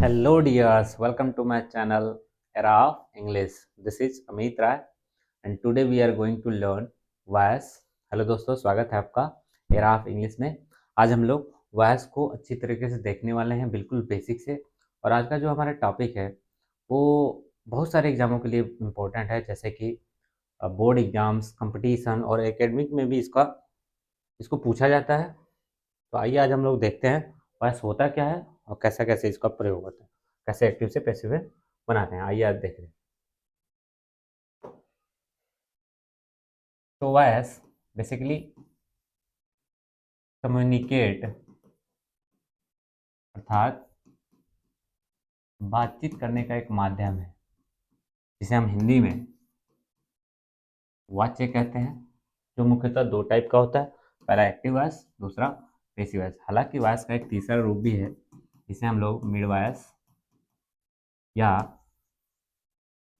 Hello dears, welcome to my channel Era of English. This is Amit Rai and today we are going to learn voice. Hello दोस्तों, स्वागत है आपका era of English में। आज हम लोग voice को अच्छी तरीके से देखने वाले हैं, बिल्कुल बेसिक से। और आज का जो हमारा टॉपिक है वो बहुत सारे एग्जामों के लिए इम्पोर्टेंट है, जैसे कि बोर्ड एग्जाम्स, कंपटीशन और एकेडमिक में भी इसको पूछा जाता है। तो आइए आज हम लोग देखते हैं वॉइस होता क्या है और कैसे कैसे इसका प्रयोग होता है, कैसे एक्टिव से पैसिव में बनाते हैं। आइए आज देख रहे हैं। तो वॉइस बेसिकली कम्युनिकेट अर्थात बातचीत करने का एक माध्यम है, जिसे हम हिंदी में वाच्य कहते हैं, जो मुख्यतः दो टाइप का होता है। पहला एक्टिव वॉइस, दूसरा पैसिव वॉइस। हालांकि वॉइस का एक तीसरा रूप भी है, जिसे हम लोग मिड वॉइस या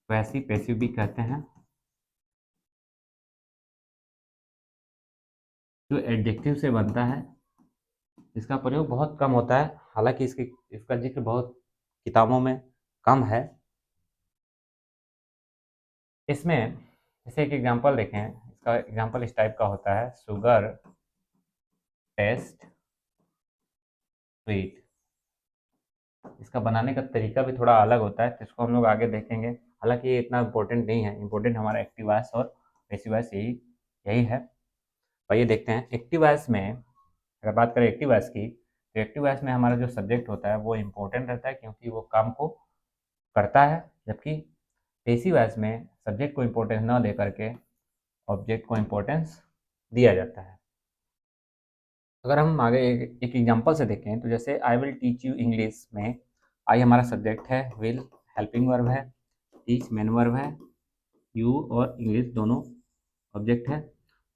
वैसी पैसिव भी कहते हैं, जो एडजेक्टिव से बनता है। इसका प्रयोग बहुत कम होता है, हालांकि इसका जिक्र बहुत किताबों में कम है। इसमें जैसे एक एग्जांपल देखें, इसका एग्जांपल इस टाइप का होता है, शुगर टेस्ट स्वीट। इसका बनाने का तरीका भी थोड़ा अलग होता है, तो इसको हम लोग आगे देखेंगे। हालांकि ये इतना इम्पोर्टेंट नहीं है, इम्पोर्टेंट हमारा एक्टिव वॉइस और पैसिव वॉइस यही यही है। तो ये देखते हैं एक्टिव वॉइस में। अगर बात करें एक्टिव वॉइस की, तो एक्टिव वॉइस में हमारा जो सब्जेक्ट होता है वो इम्पोर्टेंट रहता है, क्योंकि वो काम को करता है। जबकि पैसिव वॉइस में सब्जेक्ट को इम्पोर्टेंस न दे करके ऑब्जेक्ट को इम्पोर्टेंस दिया जाता है। अगर हम आगे एक एग्जांपल से देखें, तो जैसे I will teach you English में आई हमारा सब्जेक्ट है, विल हेल्पिंग वर्ब है, टीच मेन वर्ब है, यू और इंग्लिश दोनों ऑब्जेक्ट है।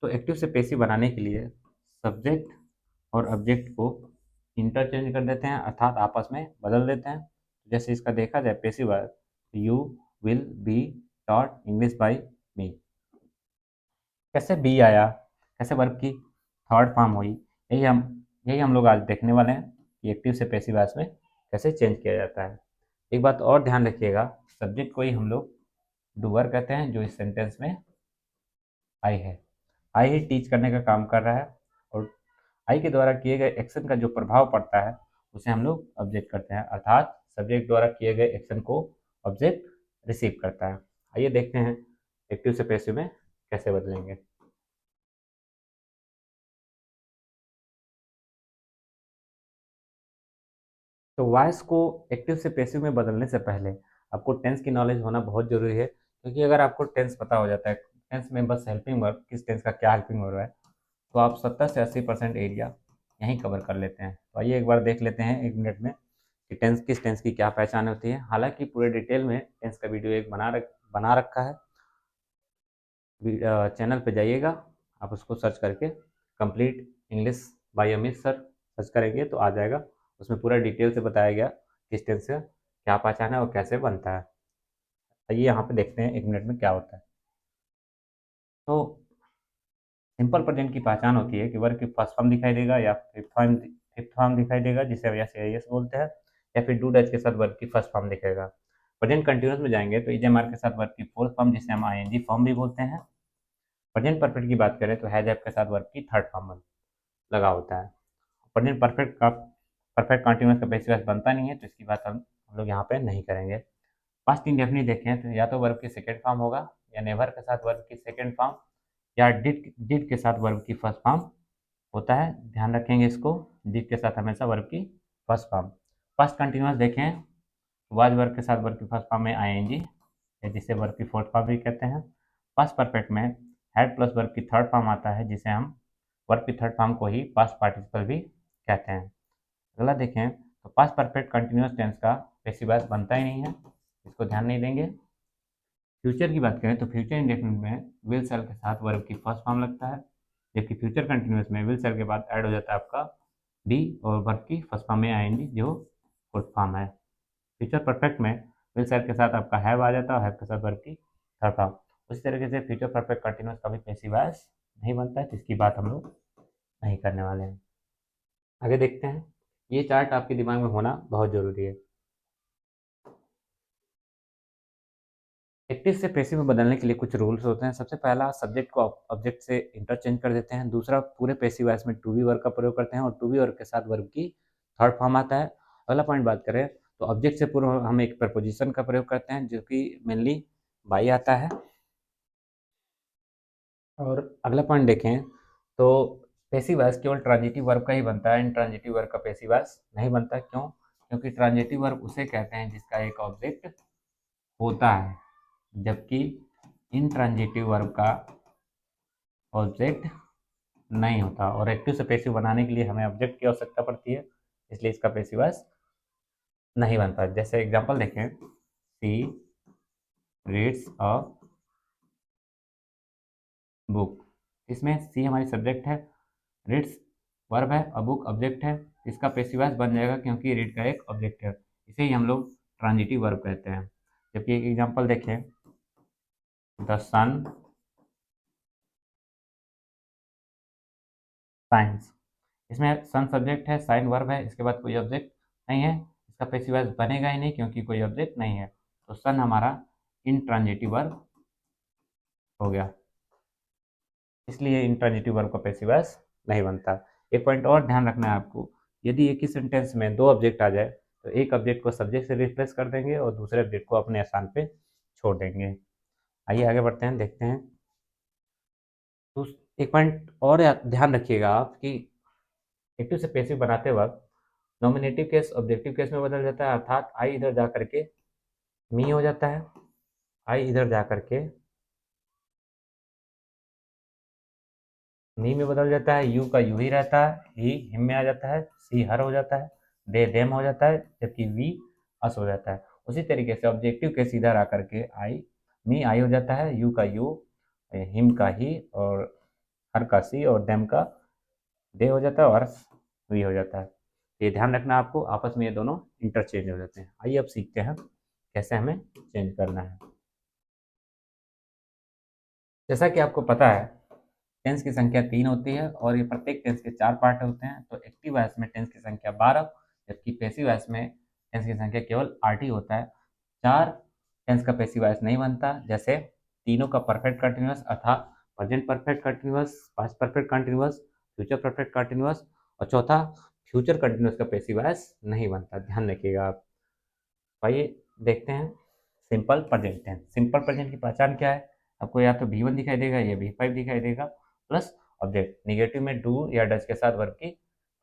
तो एक्टिव से पैसिव बनाने के लिए सब्जेक्ट और ऑब्जेक्ट को इंटरचेंज कर देते हैं, अर्थात आपस में बदल देते हैं। जैसे इसका देखा जाए passive verb, you will be taught English by me. कैसे बी आया, कैसे वर्ब की थर्ड फॉर्म हुई, यही हम लोग आज देखने वाले हैं कि एक्टिव से पैसिव वॉइस में कैसे चेंज किया जाता है। एक बात और ध्यान रखिएगा, सब्जेक्ट को ही हम लोग डूअर कहते हैं, जो इस सेंटेंस में आई है। आई ही टीच करने का काम कर रहा है, और आई के द्वारा किए गए एक्शन का जो प्रभाव पड़ता है उसे हम लोग ऑब्जेक्ट करते हैं, अर्थात सब्जेक्ट द्वारा किए गए एक्शन को ऑब्जेक्ट रिसीव करता है। आइए देखते हैं एक्टिव से पैसिव में कैसे बदलेंगे। तो वॉइस को एक्टिव से पैसिव में बदलने से पहले आपको टेंस की नॉलेज होना बहुत ज़रूरी है, क्योंकि अगर आपको टेंस पता हो जाता है, टेंस में बस हेल्पिंग वर्ब, किस टेंस का क्या हेल्पिंग वर्ब है, तो आप 70 से 80% एरिया यहीं कवर कर लेते हैं। तो आइए एक बार देख लेते हैं 1 मिनट में कि टेंस किस टेंस की क्या पहचान होती है। हालांकि पूरे डिटेल में टेंस का वीडियो एक बना रखा है, चैनल पे जाइएगा, आप उसको सर्च करके complete English by Amit sir search करेंगे तो आ जाएगा। उसमें पूरा डिटेल से बताया गया किस टेंस से क्या पहचान है और कैसे बनता है। आइए यहाँ पे देखते हैं 1 मिनट में क्या होता है। तो सिंपल प्रेजेंट की पहचान होती है कि वर्ब की फर्स्ट फॉर्म दिखाई देगा या फिफ्थ फॉर्म दिखाई देगा, जिसे वजह से बोलते हैं, या फिर डू डैश के साथ वर्ब की फर्स्ट फॉर्म दिखेगा। प्रेजेंट कंटिन्यूस में जाएंगे तो इजेमार के साथ वर्ब की फोर्थ फॉर्म, जिसे हम आईएनजी फॉर्म भी बोलते हैं। प्रेजेंट परफेक्ट की बात करें तो हैज हैव के साथ वर्ब की थर्ड फॉर्म लगा होता है। प्रेजेंट परफेक्ट कंटिन्यूस का बेसिस बनता नहीं है, तो इसकी बात हम लोग यहाँ पे नहीं करेंगे। पास्ट इंडेफिनिट देखें तो या तो वर्ब की सेकेंड फॉर्म होगा, या नेवर के साथ वर्ब की सेकेंड फॉर्म, या डिड के साथ वर्ब की फर्स्ट फॉर्म होता है। ध्यान रखेंगे इसको, डिड के साथ हमेशा वर्ब की फर्स्ट फॉर्म। पास्ट कंटिन्यूस देखें, वाज वर्ब के साथ वर्ब की फर्स्ट फॉर्म में आईएनजी, जिसे वर्ब की फोर्थ फॉर्म भी कहते हैं। पास्ट परफेक्ट में हैड प्लस वर्ब की थर्ड फॉर्म आता है, जिसे हम वर्ब की थर्ड फॉर्म को ही पास्ट पार्टिसिपल भी कहते हैं। अगला देखें तो पास्ट परफेक्ट कंटिन्यूस टेंस का पैसिव वॉइस बनता ही नहीं है, इसको ध्यान नहीं देंगे। फ्यूचर की बात करें तो फ्यूचर इंडेफिनिट में विल सेल के साथ वर्ब की फर्स्ट फॉर्म लगता है, जबकि फ्यूचर कंटिन्यूस में विल सेल के बाद ऐड हो जाता है आपका बी और वर्ब की फर्स्ट फॉर्म में आएंगी, जो फोर्थ फॉर्म है। फ्यूचर परफेक्ट में विल सेल के साथ आपका हैव आ जाता है, और हैव के साथ वर्ब की थर्ड फॉर्म। उसी तरीके से फ्यूचर परफेक्ट कंटिन्यूस का भी पैसिव वॉइस नहीं बनता है, तो इसकी बात हम लोग नहीं करने वाले हैं। आगे देखते हैं, ये चार्ट आपके दिमाग में होना बहुत ज़रूरी है। एक्टिव से पैसिव में बदलने के लिए कुछ रूल्स होते हैं। सबसे पहला, सब्जेक्ट को ऑब्जेक्ट से इंटरचेंज कर देते हैं। दूसरा, पूरे पैसिव वॉइस में टू बी वर्ब का प्रयोग करते हैं और टू बी वर्ब के साथ वर्ब की थर्ड फॉर्म आता है। अगला पॉइंट बात करें तो ऑब्जेक्ट से पूर्व हम एक प्रपोजिशन का प्रयोग करते हैं जो कि मेनली बाई आता है। और अगला पॉइंट देखें तो पैसिव वॉइस केवल ट्रांजिटिव वर्ब का ही बनता है, इंट्रांजिटिव वर्ब का पैसिव वॉइस नहीं बनता। क्यों? क्योंकि ट्रांजिटिव वर्ब उसे कहते हैं जिसका एक ऑब्जेक्ट होता है, जबकि इंट्रांजिटिव वर्ब का ऑब्जेक्ट नहीं होता। और एक्टिव से पैसिव बनाने के लिए हमें ऑब्जेक्ट की आवश्यकता पड़ती है, इसलिए इसका पैसिव वॉइस नहीं बनता। जैसे एग्जांपल देखें, सी रीड्स अ बुक। इसमें सी हमारी सब्जेक्ट है, रीड्स वर्ब है, अ बुक ऑब्जेक्ट है। इसका पैसिव वॉइस बन जाएगा क्योंकि रीड का एक ऑब्जेक्ट है। इसे ही हम लोग ट्रांजिटिव वर्ब कहते हैं। जबकि एक एग्जांपल देखें, द सन साइंस। इसमें सन सब्जेक्ट है, साइन वर्ब है, इसके बाद कोई ऑब्जेक्ट नहीं है, इसका पैसिव वॉइस बनेगा ही नहीं क्योंकि कोई ऑब्जेक्ट नहीं है। तो सन हमारा इंट्रांजिटिव वर्ब हो गया, इसलिए इंट्रांजिटिव वर्ब का पैसिव वॉइस नहीं बनता। एक पॉइंट और ध्यान रखना है आपको, यदि एक ही सेंटेंस में दो ऑब्जेक्ट आ जाए तो एक ऑब्जेक्ट को सब्जेक्ट से रिप्लेस कर देंगे और दूसरे ऑब्जेक्ट को अपने स्थान पे छोड़ देंगे। आइए आगे बढ़ते हैं, देखते हैं। तो एक पॉइंट और ध्यान रखिएगा आप कि एक्टिव से पैसिव बनाते वक्त नॉमिनेटिव केस ऑब्जेक्टिव केस में बदल जाता है, अर्थात आई इधर जा करके मी हो जाता है, आई इधर जा करके मी में बदल जाता है, यू का यू ही रहता है, ही हिम में आ जाता है, सी हर हो जाता है, दे देम हो जाता है, जबकि वी अस हो जाता है। उसी तरीके से ऑब्जेक्टिव केस इधर आकर के आई मी आई हो जाता है, यू का यू, हिम का ही, और हर का सी, और देम का दे हो जाता है, और वी हो जाता है। ये ध्यान रखना आपको, आपस में ये दोनों इंटरचेंज हो जाते हैं। आइए अब सीखते हैं कैसे हमें चेंज करना है। जैसा कि आपको पता है, टेंस की संख्या 3 होती है और ये प्रत्येक टेंस के 4 पार्ट होते हैं। तो एक्टिव वॉइस में टेंस की संख्या 12, जबकि पैसिव वॉइस में टेंस की संख्या केवल 8 ही होता है। 4 टेंस का पैसिव वॉइस नहीं बनता, जैसे तीनों का परफेक्ट कंटिन्यूअस अर्थात present perfect continuous, past perfect continuous, future perfect continuous, और चौथा फ्यूचर कंटिन्यूअस का पैसिव वॉइस नहीं बनता। ध्यान रखिएगा आप। आइए देखते हैं simple present tense. Simple present की पहचान क्या है? आपको या तो V1 दिखाई देगा या V5 दिखाई देगा प्लस ऑब्जेक्ट। निगेटिव में डू या डज के साथ वर्ब की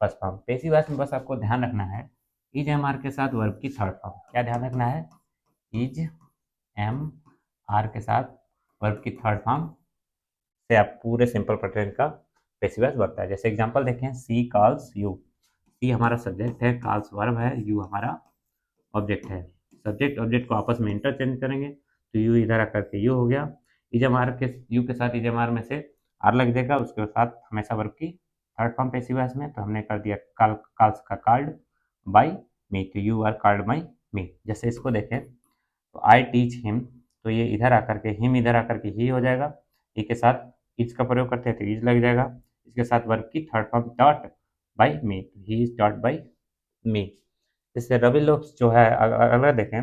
फर्स्ट फॉर्म। पैसिव वॉइस में बस आपको ध्यान रखना है इज एम आर के साथ वर्ब की थर्ड फॉर्म। क्या ध्यान रखना है? इज एम आर के साथ वर्ब की थर्ड फॉर्म से आप पूरे सिंपल प्रेजेंट का पैसिव वॉइस बनता है। जैसे एग्जांपल देखें, सी कॉल्स यू। सी हमारा सब्जेक्ट है, कॉल्स वर्ब है, यू हमारा ऑब्जेक्ट है। सब्जेक्ट ऑब्जेक्ट को आपस में इंटरचेंज करेंगे तो यू इधर आकर के यू हो गया। इजमार के यू के साथ इजमार में से आर लग जाएगा, उसके साथ हमेशा वर्ब की थर्ड फॉर्म पैसिव वॉइस में, तो हमने कर दिया कॉल्स का कॉल्ड बाय मी, तो you are called by me. जैसे इसको देखें तो आई टीच हिम, तो ये इधर आकर के हिम इधर आकर के ही हो जाएगा। ही के साथ इज का प्रयोग करते हैं तो इज लग जाएगा। इसके साथ वर्ब की third form taught by me, he is taught by me. जैसे रवि लफ्ज जो है, अगर देखें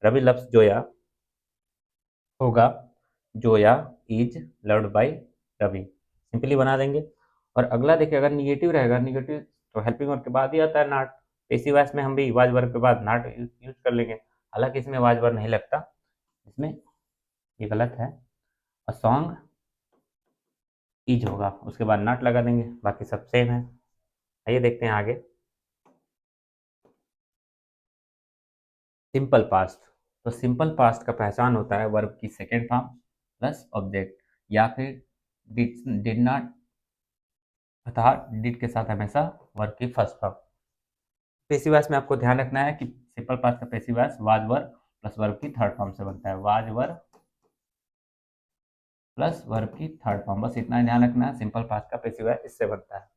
रवि लफ्ज जोया होगा Zoya is loved by Ravi, simply बना देंगे। और अगला देखिए, अगर निगेटिव रहेगा, निगेटिव तो हेल्पिंग वर्ब के बाद ही आता है नॉट। पैसिव वॉइस में हम भी वाज वर्ब के बाद नॉट यूज कर लेंगे, हालांकि इसमें वाज वर्ब नहीं लगता, इसमें ये गलत है। अ सॉन्ग इज होगा, उसके बाद नॉट लगा देंगे, बाकी सब सेम है। आइए देखते हैं आगे। Simple past. तो सिंपल पास्ट का पहचान होता है वर्ब की सेकेंड फॉर्म प्लस ऑब्जेक्ट, या फिर डिड नॉट अर्थात डिड के साथ हमेशा वर्ब की फर्स्ट फॉर्म। पैसिव वॉइस में आपको ध्यान रखना है कि सिंपल पास्ट का passive voice was verb plus verb की थर्ड फॉर्म से बनता है। वाज वर्ब प्लस वर्ब की थर्ड फॉर्म, बस इतना ही ध्यान रखना है। सिंपल पास्ट का पैसिव वॉइस इससे बनता है।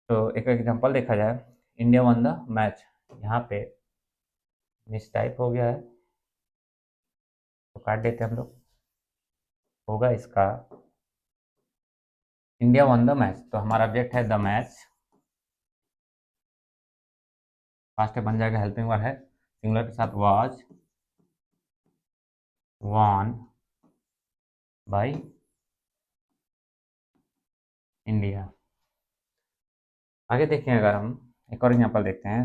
तो एक एग्जांपल देखा जाए, इंडिया वन द मैच। यहाँ पे मिस टाइप हो गया है तो काट देते हैं हम लोग। होगा इसका इंडिया वन द मैच, तो हमारा ऑब्जेक्ट है द मैच, पास्ट बन जाएगा हेल्पिंग वर्ब है, सिंगुलर के साथ वाज, won by इंडिया। आगे देखें, अगर हम एक और एग्जांपल देखते हैं,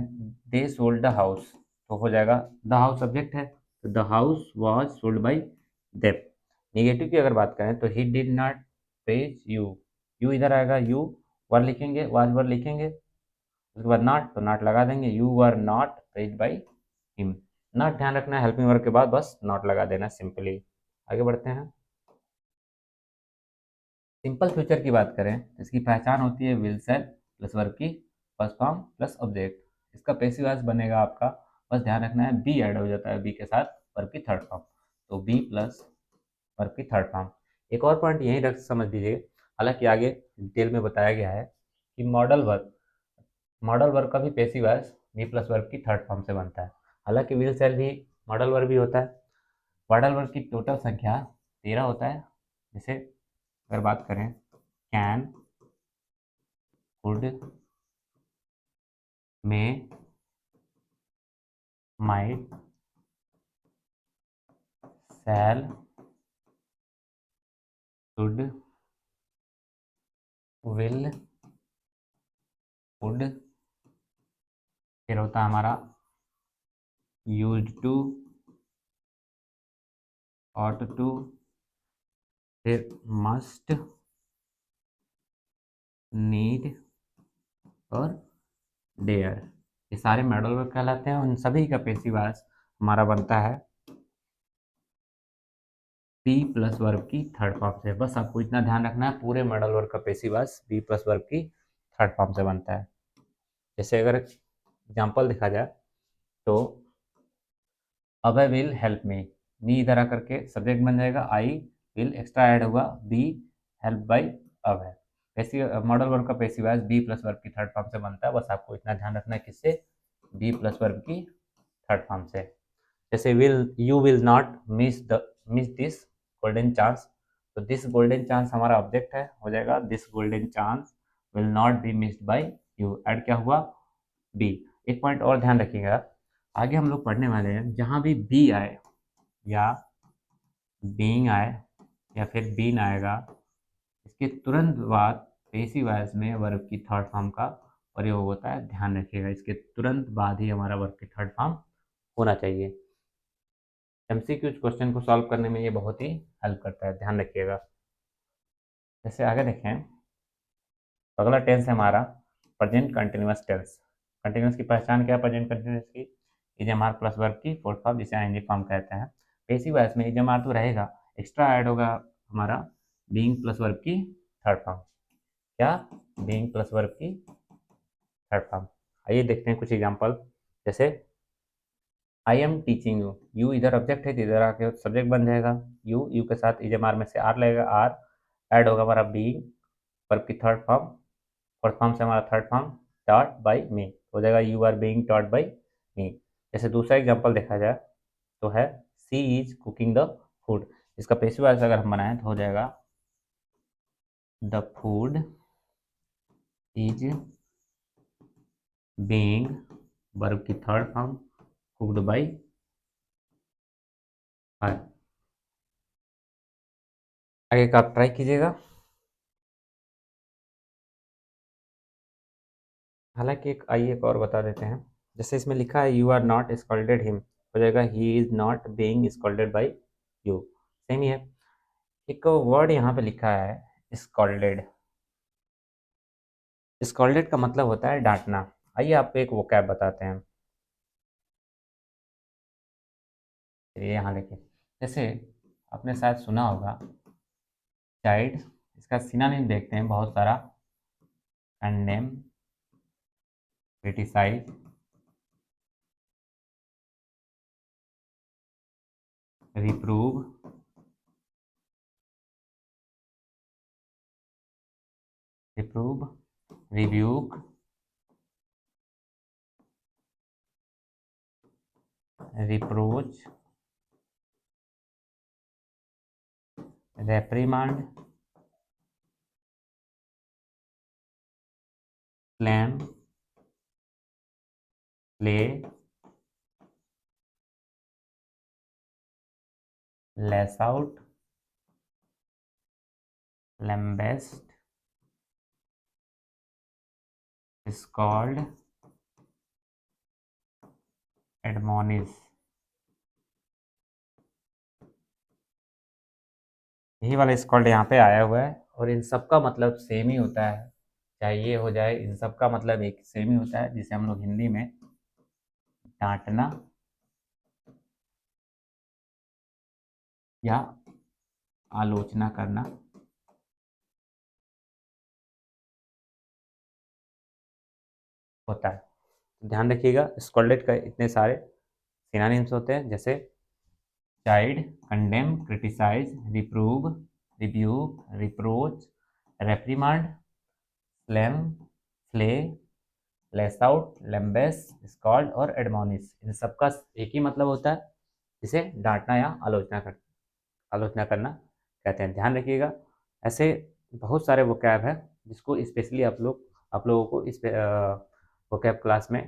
दे सोल्ड द हाउस, तो हो जाएगा द हाउस सब्जेक्ट है, तो the house was sold by them. Negative की अगर बात करें तो he did not page you, you इधर आएगा, यू वर लिखेंगे, वाज वर लिखेंगे, उसके बाद नॉट, तो नॉट लगा देंगे, you were not page by him. Not ध्यान रखना है, हेल्पिंग वर्ब के बाद बस नॉट लगा देना सिंपली। आगे बढ़ते हैं। सिंपल फ्यूचर की बात करें तो इसकी पहचान होती है विल सेल प्लस वर्ब की फर्स्ट फॉर्म प्लस ऑब्जेक्ट। इसका पैसिव वॉइस बनेगा आपका, बस ध्यान रखना है बी ऐड हो जाता है बी के साथ वर्ब की थर्ड फॉर्म, तो बी प्लस वर्ब की थर्ड फॉर्म। एक और पॉइंट यहीं रख समझ लीजिए, हालांकि आगे डिटेल में बताया गया है कि मॉडल वर्ब का भी passive voice be plus verb की थर्ड फॉर्म से बनता है। हालांकि विल सेल भी मॉडल वर्ब भी होता है। मॉडल वर्ब की टोटल संख्या 13 होता है। जैसे अगर बात करें, can, could, may, might, shall, should, will, would, फिर होता है हमारा यूज्ड टू, ऑट टू, फिर मस्ट, नीड और डेयर। ये सारे मॉडल वर्ब कहलाते हैं। उन सभी का पैसिव वॉइस हमारा बनता है बी प्लस वर्ब की थर्ड फॉर्म से। बस आपको इतना ध्यान रखना है, पूरे मॉडल वर्ब का passive voice be plus verb की थर्ड फॉर्म से बनता है। जैसे अगर एग्जाम्पल देखा जाए तो अभय विल हेल्प मी इधर आकर के सब्जेक्ट बन जाएगा, आई विल एक्स्ट्रा ऐड होगा, be help by Abhay. Passive modal verb का passive voice be plus verb की थर्ड फॉर्म से बनता है। बस आपको इतना ध्यान रखना है, किससे, बी प्लस वर्ब की थर्ड फॉर्म से। जैसे will, you will not miss this golden chance, तो दिस गोल्डन चांस हमारा ऑब्जेक्ट है, हो जाएगा this golden chance will not be missed by you, add क्या हुआ, बी। एक पॉइंट और ध्यान रखिएगा, आगे हम लोग पढ़ने वाले हैं जहाँ भी बी आए या बीइंग आए या फिर बीन आएगा, इसके तुरंत बाद पैसिव वॉइस में वर्ब की थर्ड फॉर्म का प्रयोग होता है। ध्यान रखिएगा, इसके तुरंत बाद ही हमारा वर्ब की थर्ड फॉर्म होना चाहिए। एमसीक्यू क्वेश्चन को सॉल्व करने में ये बहुत ही हेल्प करता है, ध्यान रखिएगा। जैसे आगे देखें, तो अगला टेंस है हमारा प्रेजेंट कंटिन्यूअस टेंस। कंटिन्यूअस की पहचान क्या है प्रेजेंट कंटिन्यूअस की, इजमार प्लस वर्ब की फोर्थ फॉर्म, जिसे आईएनजी फॉर्म कहते हैं। पैसिव वॉइस में इजमार तो रहेगा, एक्स्ट्रा ऐड होगा हमारा बीइंग प्लस वर्ब की थर्ड फॉर्म। क्या, बीइंग प्लस वर्ब की थर्ड फॉर्म। आइए देखते हैं कुछ एग्जांपल। जैसे I am teaching you, you इधर ऑब्जेक्ट है तो इधर आके सब्जेक्ट बन जाएगा, यू के साथ इजमार में से आर लगेगा, आर ऐड होगा हमारा बीइंग वर्ब की थर्ड फॉर्म, फोर्थ फॉर्म से हमारा third form taught by me, हो जाएगा you are being taught by me. जैसे दूसरा एग्जांपल देखा जाए तो है she is cooking the food, इसका पैसिव वॉइस अगर हम बनाएं तो हो जाएगा the food is being verb की third form cooked by her. आगे का आप ट्राई कीजिएगा। हालांकि एक आइए एक और बता देते हैं। जैसे इसमें लिखा है you are not scolded him, हो जाएगा he is not being scolded by you, same ही है। एक वर्ड यहाँ पे लिखा है स्कॉल्डेड, स्कॉल्डेड का मतलब होता है डांटना। आइए आपको एक वोकैब बताते हैं, ये यहाँ लिखे। जैसे आपने शायद सुना होगा चाइल्ड, इसका सिनोनिम देखते हैं बहुत सारा, condemn, criticise, reprove, reprove, rebuke, reproach, reprimand, claim, play, lace out, lambast, scald, admonish। यही वाला स्कॉल्ड यहाँ पे आया हुआ है और इन सब का मतलब सेम ही होता है, चाहे ये हो जाए, इन सब का मतलब एक सेम ही होता है, जिसे हम लोग हिंदी में डांटना या आलोचना करना होता है। तो ध्यान रखिएगा, स्कॉल्डेड का इतने सारे सिनोनिम्स होते हैं, जैसे chide, condemn, criticise, reprove, rebuke, reproach, reprimand, slam, flay, lace out, lambast, scold और एडमोनिश। इन सबका एक ही मतलब होता है, जिसे डांटना या आलोचना करना कहते हैं। ध्यान रखिएगा, ऐसे बहुत सारे वोकैब है जिसको स्पेशली आप लोगों को इस वोकैब क्लास में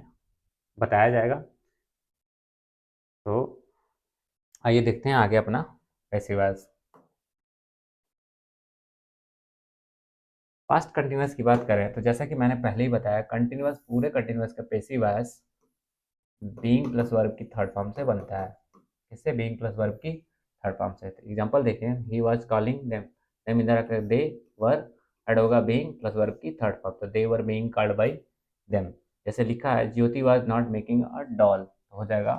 बताया जाएगा। तो आइए देखते हैं आगे अपना पैसिव वॉइस। पास्ट कंटिन्यूअस की बात करें तो जैसा कि मैंने पहले ही बताया, कंटिन्यूअस पूरे कंटिन्यूअस का passive voice being plus verb की थर्ड फॉर्म से बनता है। इससे बीइंग प्लस वर्ब की थर्ड फॉर्म से। एग्जांपल देखें, he was calling them, them इधर दे वर ऐड होगा बीइंग प्लस वर्ब की थर्ड फॉर्म, तो they were being called by them. जैसे लिखा है, Jyoti was not making a doll, तो हो जाएगा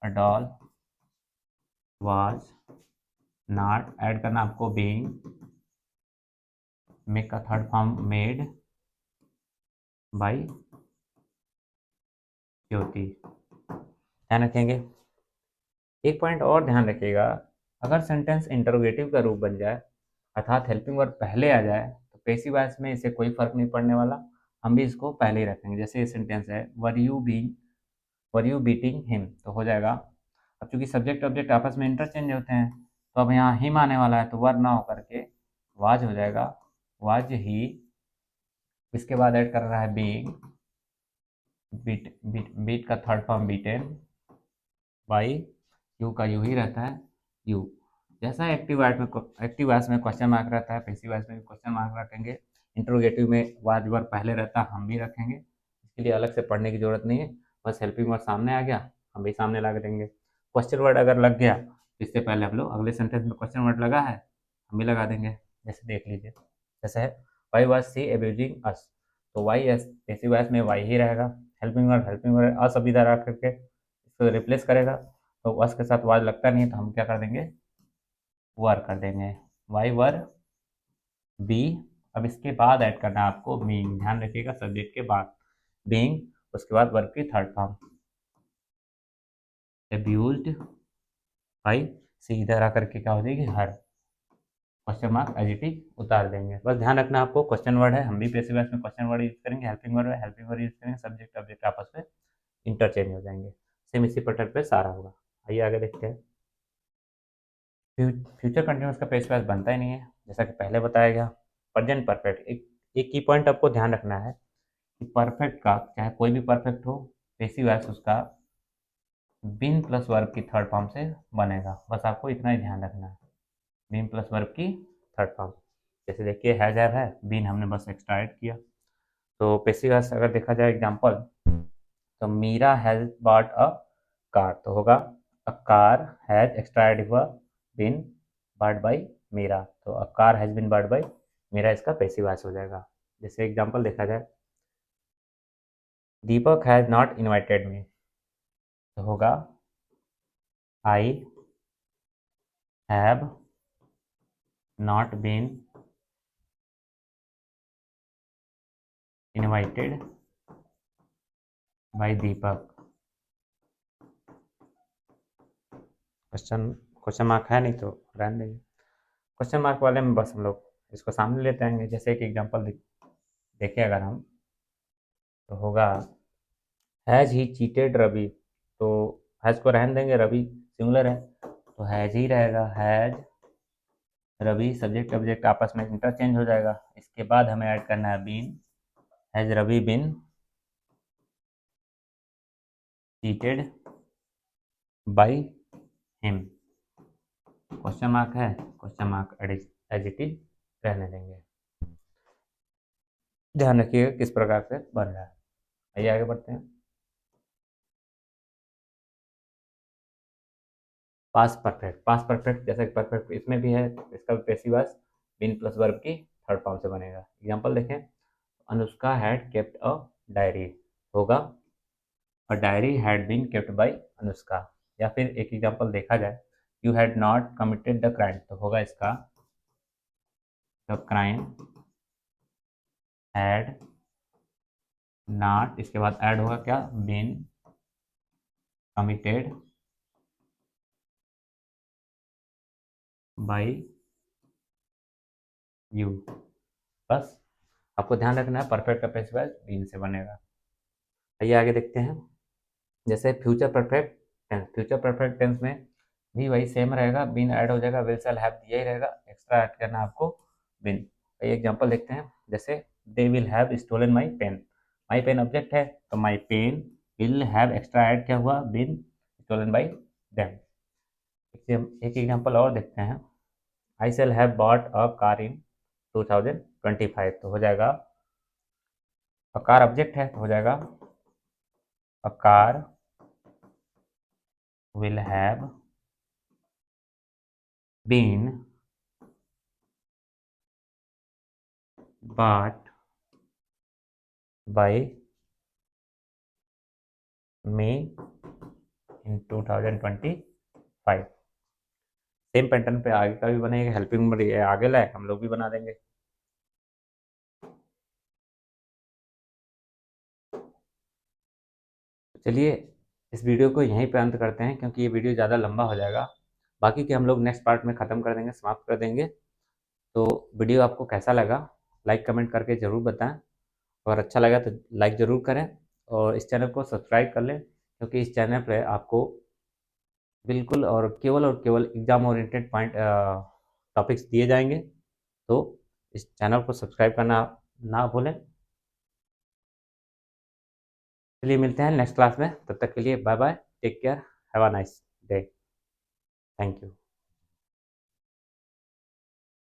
a doll was not, add करना आपको बीइंग, मेक का थर्ड फॉर्म मेड बाय ज्योति। ध्यान रखेंगे। एक पॉइंट और ध्यान रखिएगा, अगर सेंटेंस इंटरोगेटिव का रूप बन जाए अर्थात हेल्पिंग वर्ब पहले आ जाए तो पैसिव वॉइस में इसे कोई फर्क नहीं पड़ने वाला, हम भी इसको पहले ही रखेंगे। जैसे ये सेंटेंस है, वर यू बीटिंग हिम, तो हो जाएगा, अब चूंकि सब्जेक्ट ऑब्जेक्ट आपस में इंटरचेंज होते हैं तो अब यहाँ हिम आने वाला है, तो वर ना होकर के वाज हो जाएगा, वाज ही। इसके बाद ऐड कर रहा है बीइंग, बीट का third form beaten by, you का यू ही रहता है, यू। जैसा एक्टिव वॉइस में क्वेश्चन मार्क रहता है, पैसिव वॉइस में भी क्वेश्चन मार्क रखेंगे। इंट्रोगेटिव में वाज वर पहले रहता है, हम भी रखेंगे। इसके लिए अलग से पढ़ने की जरूरत नहीं है, बस हेल्पिंग वर्ड सामने आ गया हम भी सामने ला देंगे। क्वेश्चन वर्ड अगर लग गया तो इससे पहले हम लोग अगले सेंटेंस में क्वेश्चन वर्ड लगा है हम भी लगा देंगे। जैसे देख लीजिए, जैसे है वाई वॉज सी एब्यूजिंग अस, तो वाई एस पैसिव वॉइस में वाई ही रहेगा। हेल्पिंग वर्ड असुविधा रख करके इसको रिप्लेस करेगा, तो वस के साथ वाज लगता नहीं है, तो हम क्या कर देंगे, वर कर देंगे, वाई वर बी। अब इसके बाद ऐड करना है आपको बीइंग, ध्यान रखिएगा, सब्जेक्ट के बाद बीइंग, उसके बाद वर्ब की थर्ड फॉर्म एब्यूज्ड भाई, सीधा आकर के क्या हो जाएगी, हर, क्वेश्चन मार्क एडिटिव उतार देंगे। बस ध्यान रखना आपको, क्वेश्चन वर्ड है, हम भी पैसिव वॉइस में क्वेश्चन वर्ड यूज करेंगे, हेल्पिंग वर्ड यूज करेंगे, सब्जेक्ट ऑब्जेक्ट आपस में इंटरचेंज हो जाएंगे। सेम इसी पैटर्न पे सारा होगा। आइए आगे देखते हैं। फ्यूचर कंटिन्यूस का पेज वॉइस बनता ही नहीं है, जैसा कि पहले बताया गया। प्रेजेंट परफेक्ट, एक की पॉइंट आपको ध्यान रखना है कि परफेक्ट का, चाहे कोई भी परफेक्ट हो, पेसिव वॉइस उसका बीन प्लस वर्ब की थर्ड फॉर्म से बनेगा, बस आपको इतना ही ध्यान रखना है, बीन प्लस वर्ब की थर्ड फॉर्म। जैसे देखिए हैज है, बीन हमने बस एक्स्ट्रा ऐड किया। तो पेसिव वॉइस अगर देखा जाए एग्जांपल, तो Meera has bought a car, तो होगा a car has extra add हुआ, बीन बॉट बाय मीरा, तो a car has been bought by Meera, इसका पैसिव वॉइस हो जाएगा। जैसे एग्जांपल देखा जाए, Deepak has not invited me, तो होगा I have not been invited by Deepak. Question mark है नहीं तो रहने देंगे, क्वेश्चन मार्क वाले में बस हम लोग इसको सामने लेते आएंगे। जैसे एक एग्जांपल देखें अगर हम, तो होगा हैज ही चीटेड रवि, तो हैज को रहने देंगे, रवि सिंगुलर है तो हैज ही रहेगा, हैज रवि, सब्जेक्ट ऑब्जेक्ट आपस में इंटरचेंज हो जाएगा। इसके बाद हमें ऐड करना है been, has Ravi been cheated by him, question mark है, question mark as it is रहने देंगे। ध्यान रखिएगा किस प्रकार से बन रहा है। आइए आगे बढ़ते हैं। पास्ट परफेक्ट, पास्ट परफेक्ट जैसे कि परफेक्ट इसमें भी है, इसका passive voice been plus verb की थर्ड फॉर्म से बनेगा। एग्जांपल देखें, Anushka had kept a diary होगा, a diary had been kept by Anushka. या फिर एक एग्जांपल देखा जाए, you had not committed the crime, तो होगा इसका द क्राइम हैड नॉट, इसके बाद ऐड होगा क्या, बीन कमिटेड बाय यू। बस आपको ध्यान रखना है परफेक्ट का पैसिव वॉइस बीन से बनेगा। आइए आगे देखते हैं। जैसे future perfect tense, future perfect tense में भी वही सेम रहेगा, बीन ऐड हो जाएगा, विल शैल हैव दिया ही रहेगा, एक्स्ट्रा ऐड करना है आपको बीन। ये एग्जांपल देखते हैं, जैसे they will have stolen my pen, my pen object है तो my pen will have extra add क्या हुआ, बीन स्टोलन बाई देम। एक एग्जांपल और देखते हैं, I shall have bought a car in 2025, तो हो जाएगा अ कार ऑब्जेक्ट है तो हो जाएगा a car will have been bought by me in 2025। Same pattern पे आगे का भी बनेगा, हेल्पिंग वर्ब ये आगे लाए हम लोग भी बना देंगे। चलिए इस वीडियो को यहीं पे अंत करते हैं, क्योंकि ये वीडियो ज़्यादा लंबा हो जाएगा। बाकी के हम लोग नेक्स्ट पार्ट में ख़त्म कर देंगे, समाप्त कर देंगे। तो वीडियो आपको कैसा लगा लाइक कमेंट करके ज़रूर बताएं, और अच्छा लगा तो लाइक ज़रूर करें, और इस चैनल को सब्सक्राइब कर लें, क्योंकि इस चैनल पर आपको बिल्कुल और केवल एग्ज़ाम ओरिएंटेड पॉइंट टॉपिक्स दिए जाएंगे। तो इस चैनल को सब्सक्राइब करना ना भूलें। चलिए मिलते हैं नेक्स्ट क्लास में, तब तक के लिए bye bye, take care, have a nice day, thank you.